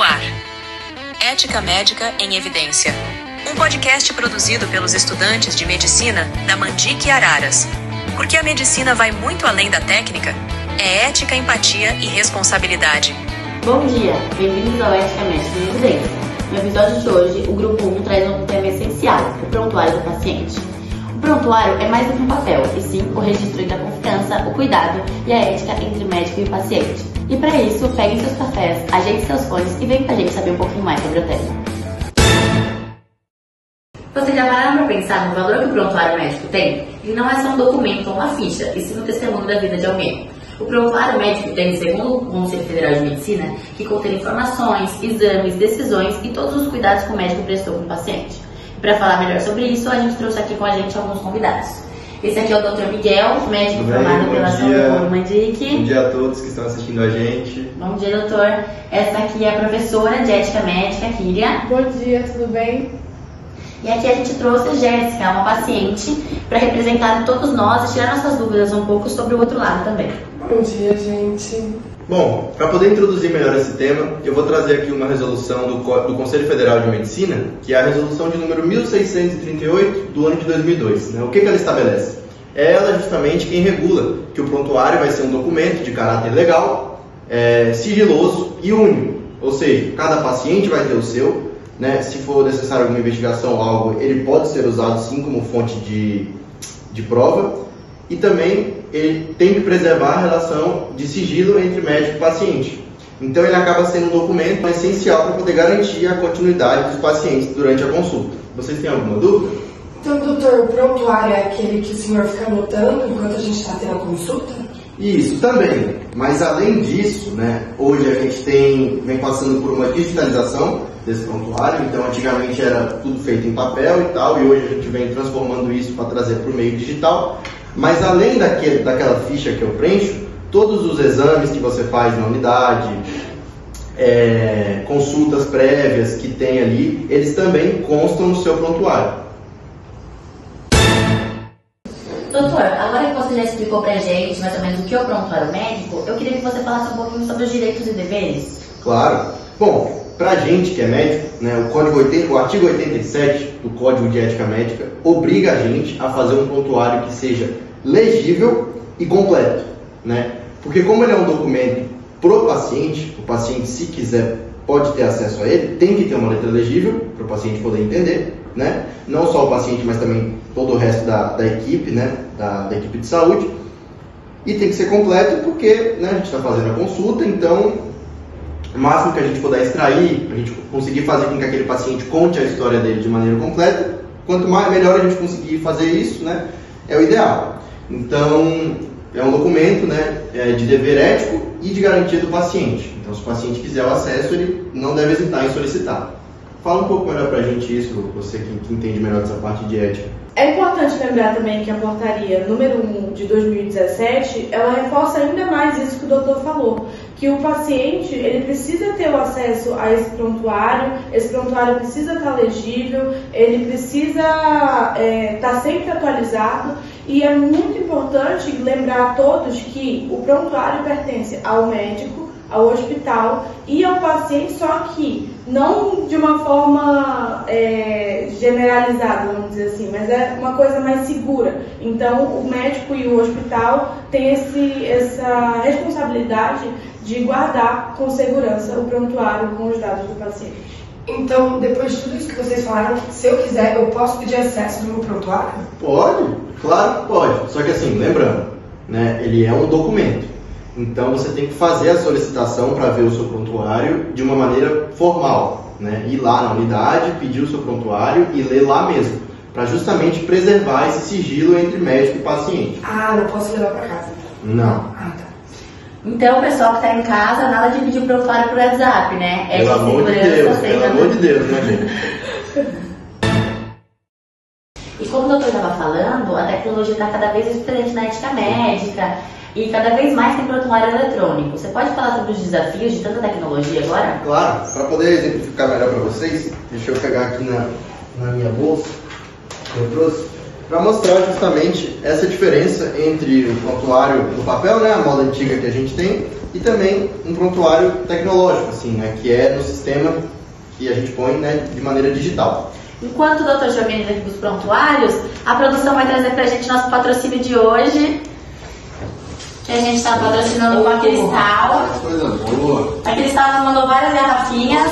ar. Ética Médica em Evidência. Um podcast produzido pelos estudantes de medicina da Mandic Araras. Porque a medicina vai muito além da técnica, é ética, empatia e responsabilidade. Bom dia, bem-vindos ao Ética Médica em Evidência. No episódio de hoje, o Grupo 1 traz um tema essencial, o prontuário do paciente. O prontuário é mais do que um papel, e sim o registro da confiança, o cuidado e a ética entre médico e paciente. E para isso, peguem seus cafés, ajeitem seus fones e venham com a gente saber um pouquinho mais sobre o tema. Vocês já pararam para pensar no valor que o prontuário médico tem? Ele não é só um documento ou uma ficha, e sim um testemunho da vida de alguém. O prontuário médico tem, segundo o Conselho Federal de Medicina, que contém informações, exames, decisões e todos os cuidados que o médico prestou com o paciente. E para falar melhor sobre isso, a gente trouxe aqui com a gente alguns convidados. Esse aqui é o Dr. Miguel, médico formado pela São Paulo Mandic. Bom dia a todos que estão assistindo a gente. Bom dia, doutor. Essa aqui é a professora de Ética Médica, Kíria. Bom dia, tudo bem? E aqui a gente trouxe a Jéssica, uma paciente, para representar todos nós e tirar nossas dúvidas um pouco sobre o outro lado também. Bom dia, gente. Bom, para poder introduzir melhor esse tema, eu vou trazer aqui uma resolução do Conselho Federal de Medicina, que é a resolução de número 1638 do ano de 2002. Né? O que ela estabelece? É ela justamente quem regula que o prontuário vai ser um documento de caráter legal, sigiloso e único. Ou seja, cada paciente vai ter o seu. Né? Se for necessário alguma investigação ou algo, ele pode ser usado sim como fonte de prova. E também ele tem que preservar a relação de sigilo entre médico e paciente. Então ele acaba sendo um documento essencial para poder garantir a continuidade dos pacientes durante a consulta. Vocês têm alguma dúvida? Então, doutor, o prontuário é aquele que o senhor fica anotando enquanto a gente está tendo a consulta? Isso também, mas além disso, né, hoje a gente vem passando por uma digitalização desse prontuário. Então antigamente era tudo feito em papel e tal, e hoje a gente vem transformando isso para trazer para o meio digital. Mas além daquela ficha que eu preencho, todos os exames que você faz na unidade, consultas prévias que tem ali, eles também constam no seu prontuário. Doutor, agora que você já explicou pra gente mais ou menos o que é o prontuário médico, eu queria que você falasse um pouquinho sobre os direitos e deveres. Claro. Bom, pra gente que é médico, né, o artigo 87 do Código de Ética Médica obriga a gente a fazer um prontuário que seja legível e completo, né? Porque como ele é um documento pro paciente, o paciente, se quiser, pode ter acesso a ele, tem que ter uma letra legível para o paciente poder entender, né? Não só o paciente, mas também todo o resto da equipe, né? Da equipe de saúde. E tem que ser completo porque, né, a gente está fazendo a consulta, então o máximo que a gente puder extrair, a gente conseguir fazer com que aquele paciente conte a história dele de maneira completa, quanto melhor a gente conseguir fazer isso, né, é o ideal. Então, é um documento, né, de dever ético e de garantia do paciente. Então, se o paciente quiser o acesso, ele não deve hesitar em solicitar. Fala um pouco melhor pra gente isso, você que entende melhor dessa parte de ética. É importante lembrar também que a portaria número 1 de 2017, ela reforça ainda mais isso que o doutor falou, que o paciente, ele precisa ter o acesso a esse prontuário precisa estar legível, ele precisa estar sempre atualizado, e é muito importante lembrar a todos que o prontuário pertence ao médico, ao hospital e ao paciente, só que não de uma forma generalizada, vamos dizer assim, mas é uma coisa mais segura. Então, o médico e o hospital têm essa responsabilidade de guardar com segurança o prontuário com os dados do paciente. Então, depois de tudo isso que vocês falaram, se eu quiser, eu posso pedir acesso no meu prontuário? Pode, claro que pode. Só que assim, lembrando, né, ele é um documento. Então você tem que fazer a solicitação para ver o seu prontuário de uma maneira formal, né? Ir lá na unidade, pedir o seu prontuário e ler lá mesmo, para justamente preservar esse sigilo entre médico e paciente. Ah, não posso levar para casa? Não. Ah, tá. Então, o pessoal que está em casa, nada de pedir o prontuário por WhatsApp, né? Pelo amor de Deus, pelo amor de Deus, né, gente? E como o doutor estava falando, a tecnologia está cada vez mais presente na ética médica e cada vez mais tem prontuário eletrônico. Você pode falar sobre os desafios de tanta tecnologia agora? Claro, para poder exemplificar melhor para vocês, deixa eu pegar aqui na minha bolsa que eu trouxe, para mostrar justamente essa diferença entre o prontuário no papel, né, a moda antiga que a gente tem, e também um prontuário tecnológico, assim, né, que é no sistema que a gente põe, né, de maneira digital. Enquanto o Dr. João organiza aqui dos prontuários, a produção vai trazer pra gente nosso patrocínio de hoje, que a gente está patrocinando com a Cristal. Coisa boa. A Cristal nos mandou várias garrafinhas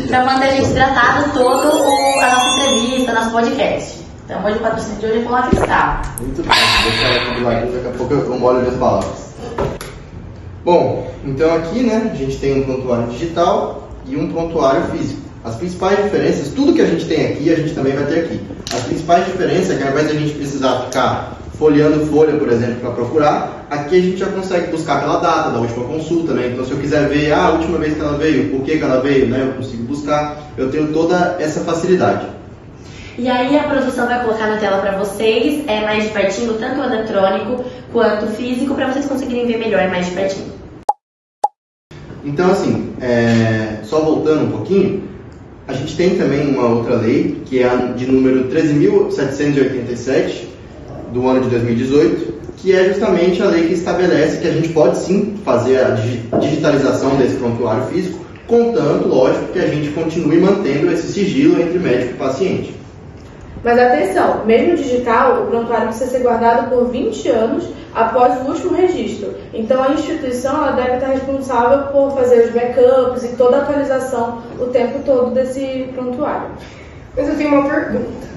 para manter a gente hidratado todo a nossa entrevista, nosso podcast. Então hoje o patrocínio de hoje é com a Cristal. Muito bem, deixa ela comigo aqui, daqui a pouco eu molho minhas palavras. Bom, então aqui, né, a gente tem um prontuário digital e um prontuário físico. As principais diferenças, tudo que a gente tem aqui, a gente também vai ter aqui. As principais diferenças é que ao invés de a gente precisar ficar folheando folha, por exemplo, para procurar, aqui a gente já consegue buscar pela data da última consulta, né? Então se eu quiser ver a última vez que ela veio, por que ela veio, né? Eu consigo buscar, eu tenho toda essa facilidade. E aí a produção vai colocar na tela para vocês, é mais de pertinho, tanto o eletrônico quanto o físico, para vocês conseguirem ver melhor, mais de pertinho. Então assim, só voltando um pouquinho, a gente tem também uma outra lei, que é a de número 13.787, do ano de 2018, que é justamente a lei que estabelece que a gente pode sim fazer a digitalização desse prontuário físico, contanto, lógico, que a gente continue mantendo esse sigilo entre médico e paciente. Mas atenção, mesmo digital, o prontuário precisa ser guardado por 20 anos após o último registro. Então a instituição ela deve estar responsável por fazer os backups e toda a atualização o tempo todo desse prontuário. Mas eu tenho uma pergunta.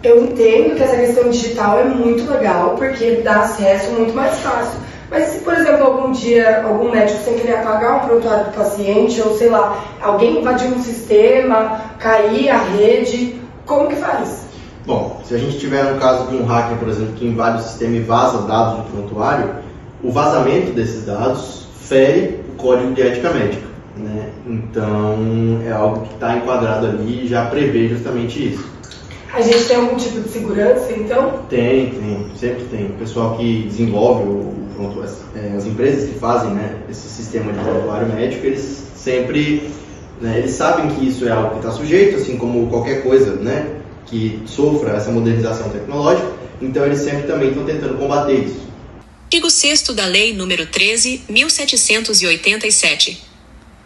Eu entendo que essa questão digital é muito legal, porque dá acesso muito mais fácil. Mas se, por exemplo, algum dia algum médico sem querer apagar um prontuário do paciente, ou sei lá, alguém invadir um sistema, cair a rede, como que faz? Bom, se a gente tiver um caso de um hacker, por exemplo, que invade o sistema e vaza dados do prontuário, o vazamento desses dados fere o Código de Ética Médica, né? Então, é algo que está enquadrado ali e já prevê justamente isso. A gente tem algum tipo de segurança, então? Tem, sempre tem. O pessoal que desenvolve o prontuário, as empresas que fazem, né, esse sistema de prontuário médico, eles sempre, né, eles sabem que isso é algo que está sujeito, assim como qualquer coisa, né, que sofra essa modernização tecnológica, então eles sempre também estão tentando combater isso. Artigo 6º da Lei nº 13.787.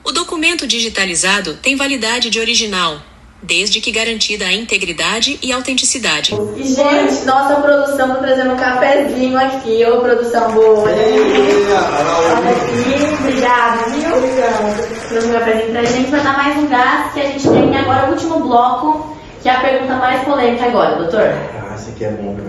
O documento digitalizado tem validade de original, desde que garantida a integridade e autenticidade. E, gente, nossa produção tá trazendo um cafezinho aqui, ô produção boa. Olha aqui, obrigada, viu? Obrigada. Trouxe um cafezinho pra gente, vai dar mais um gás que a gente tem agora o último bloco, que é a pergunta mais polêmica agora, doutor. Isso aqui é bom, né?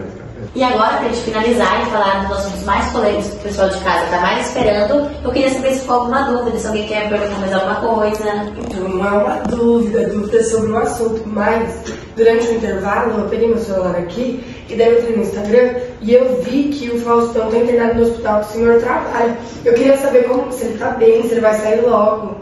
E agora, pra gente finalizar e falar dos assuntos mais polêmicos que o pessoal de casa tá mais esperando, eu queria saber se ficou alguma dúvida, se alguém quer perguntar mais alguma coisa. Então, não é uma dúvida sobre o assunto, mas durante o intervalo eu peguei meu celular aqui e daí eu entrei no Instagram e eu vi que o Faustão tá internado no hospital que o senhor trabalha. Eu queria saber se ele tá bem, se ele vai sair logo.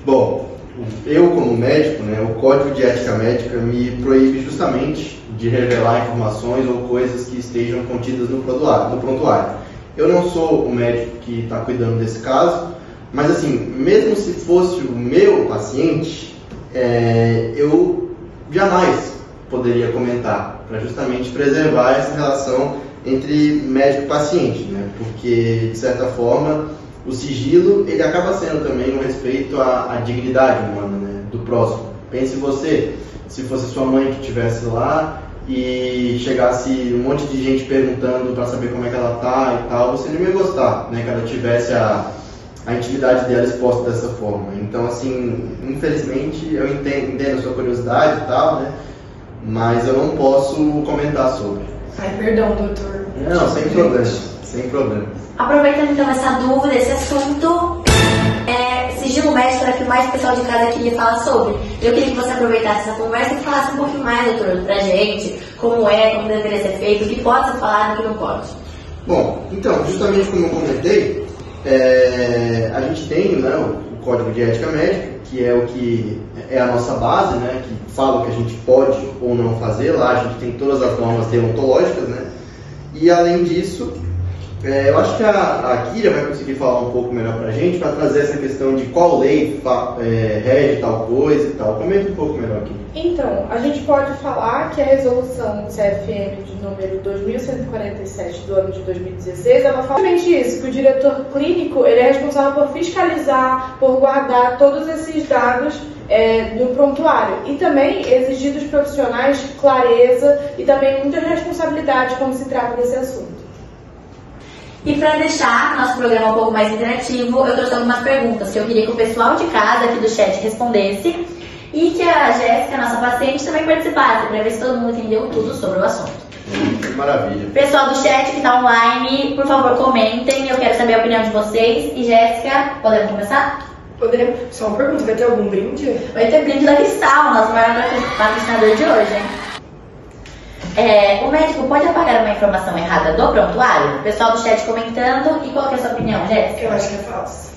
Bom, eu como médico, né, o Código de Ética Médica me proíbe justamente de revelar informações ou coisas que estejam contidas no prontuário. Eu não sou o médico que está cuidando desse caso, mas assim, mesmo se fosse o meu paciente, eu jamais poderia comentar, para justamente preservar essa relação entre médico e paciente, né? Porque, de certa forma, o sigilo ele acaba sendo também um respeito à dignidade humana, né, do próximo. Pense você, se fosse sua mãe que estivesse lá e chegasse um monte de gente perguntando para saber como é que ela tá e tal, você não ia gostar, né, que ela tivesse a intimidade dela exposta dessa forma. Então, assim, infelizmente, eu entendo a sua curiosidade e tal, né, mas eu não posso comentar sobre. Ai, perdão, doutor. Não, sem problema, sem problema. Aproveitando então essa dúvida, esse assunto, sigilo médico era o que mais o pessoal de casa queria falar sobre. Eu queria que você aproveitasse essa conversa e falasse um pouquinho mais, doutor, pra gente, como deveria ser feito, o que pode ser falado e o que não pode. Bom, então, justamente como eu comentei, a gente tem, né, o Código de Ética Médica, que é o que é a nossa base, né, que fala o que a gente pode ou não fazer. Lá a gente tem todas as normas deontológicas, né, e além disso, Eu acho que a Kira vai conseguir falar um pouco melhor pra gente, para trazer essa questão de qual lei rege tal coisa e tal. Comenta um pouco melhor aqui. Então, a gente pode falar que a resolução CFM de número 2147 do ano de 2016, ela fala exatamente isso, que o diretor clínico ele é responsável por fiscalizar, por guardar todos esses dados do prontuário. E também exigir dos profissionais clareza e também muita responsabilidade quando se trata desse assunto. E para deixar nosso programa um pouco mais interativo, eu trouxe algumas perguntas que eu queria que o pessoal de casa aqui do chat respondesse e que a Jéssica, nossa paciente, também participasse, para ver se todo mundo entendeu tudo sobre o assunto. Maravilha. Pessoal do chat que está online, por favor, comentem, eu quero saber a opinião de vocês. E Jéssica, podemos começar? Podemos. Só uma pergunta, vai ter algum brinde? Vai ter brinde da Cristal, nosso maior patrocinador de hoje, hein? O médico pode apagar uma informação errada do prontuário? Pessoal do chat comentando. E qual que é a sua opinião, Jéssica? Eu acho que é falso.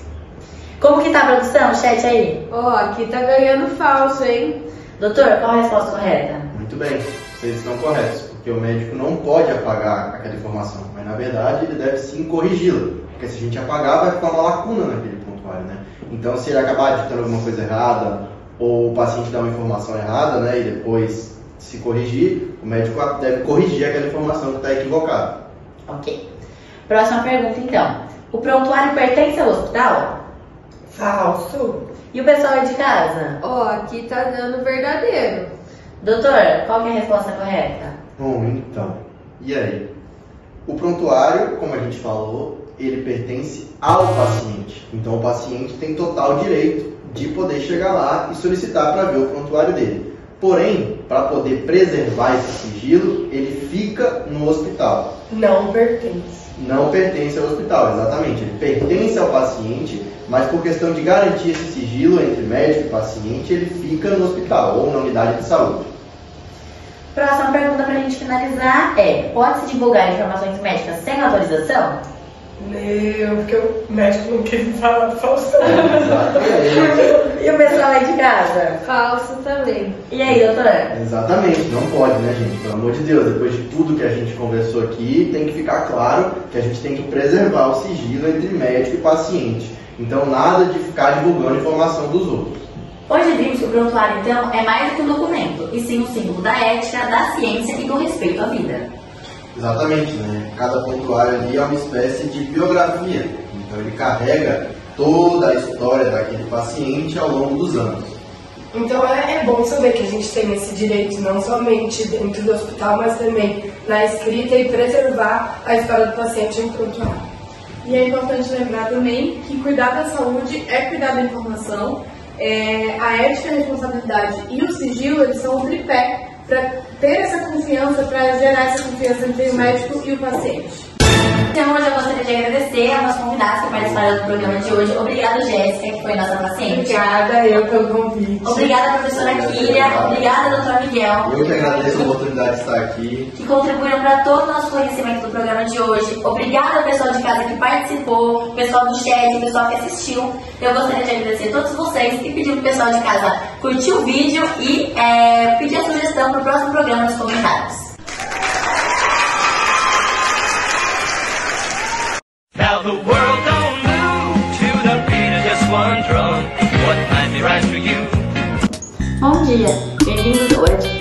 Como que tá a produção, chat aí? Aqui tá ganhando falso, hein? Doutor, qual a resposta correta? Muito bem, vocês estão corretos, porque o médico não pode apagar aquela informação, mas na verdade ele deve sim corrigi-la, porque se a gente apagar vai ficar uma lacuna naquele prontuário, né? Então se ele acabar digitando alguma coisa errada, ou o paciente dá uma informação errada, né, e depois se corrigir, o médico deve corrigir aquela informação que está equivocada. Ok. Próxima pergunta então. O prontuário pertence ao hospital? Falso. E o pessoal aí de casa? Aqui tá dando verdadeiro. Doutor, qual que é a resposta correta? Bom, então, e aí? O prontuário, como a gente falou, ele pertence ao paciente. Então o paciente tem total direito de poder chegar lá e solicitar para ver o prontuário dele. Porém, para poder preservar esse sigilo, ele fica no hospital. Não pertence. Não pertence ao hospital, exatamente. Ele pertence ao paciente, mas por questão de garantir esse sigilo entre médico e paciente, ele fica no hospital ou na unidade de saúde. Próxima pergunta para a gente finalizar é: pode-se divulgar informações médicas sem autorização? Não, porque o médico não quer falar falso. Exatamente. E o pessoal aí de casa? Falso também. E aí, doutora? Exatamente, não pode, né, gente? Pelo amor de Deus, depois de tudo que a gente conversou aqui, tem que ficar claro que a gente tem que preservar o sigilo entre médico e paciente. Então, nada de ficar divulgando informação dos outros. Hoje vimos que o prontuário, então, é mais do que um documento, e sim um símbolo da ética, da ciência e do respeito à vida. Exatamente, né? Cada prontuário ali é uma espécie de biografia. Então, ele carrega toda a história daquele paciente ao longo dos anos. Então é bom saber que a gente tem esse direito não somente dentro do hospital, mas também na escrita e preservar a história do paciente em prontuário. E é importante lembrar também que cuidar da saúde é cuidar da informação. A ética, a responsabilidade e o sigilo, eles são o tripé para ter essa confiança, para gerar essa confiança entre o médico e o paciente. Então, hoje eu gostaria de agradecer aos nossos convidados que participaram do programa de hoje. Obrigada, Jéssica, que foi nossa paciente. Obrigada eu pelo convite. Obrigada, professora Kíria. Obrigada, doutor Miguel. Eu que agradeço a oportunidade de estar aqui. Que contribuíram para todo o nosso conhecimento do programa de hoje. Obrigada ao pessoal de casa que participou, o pessoal do chat, o pessoal que assistiu. Eu gostaria de agradecer a todos vocês e pedir pro pessoal de casa curtir o vídeo e pedir a sugestão para o próximo programa nos comentários. Now the world don't move to the beat of just one drum. What might be right for you? Bom dia, bem-vindos hoje.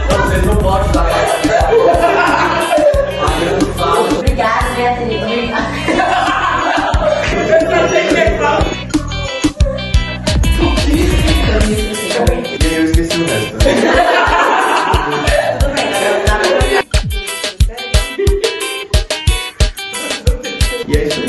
Você não pode dar. Obrigada, Beatriz. E eu esqueci o resto. E é isso aí.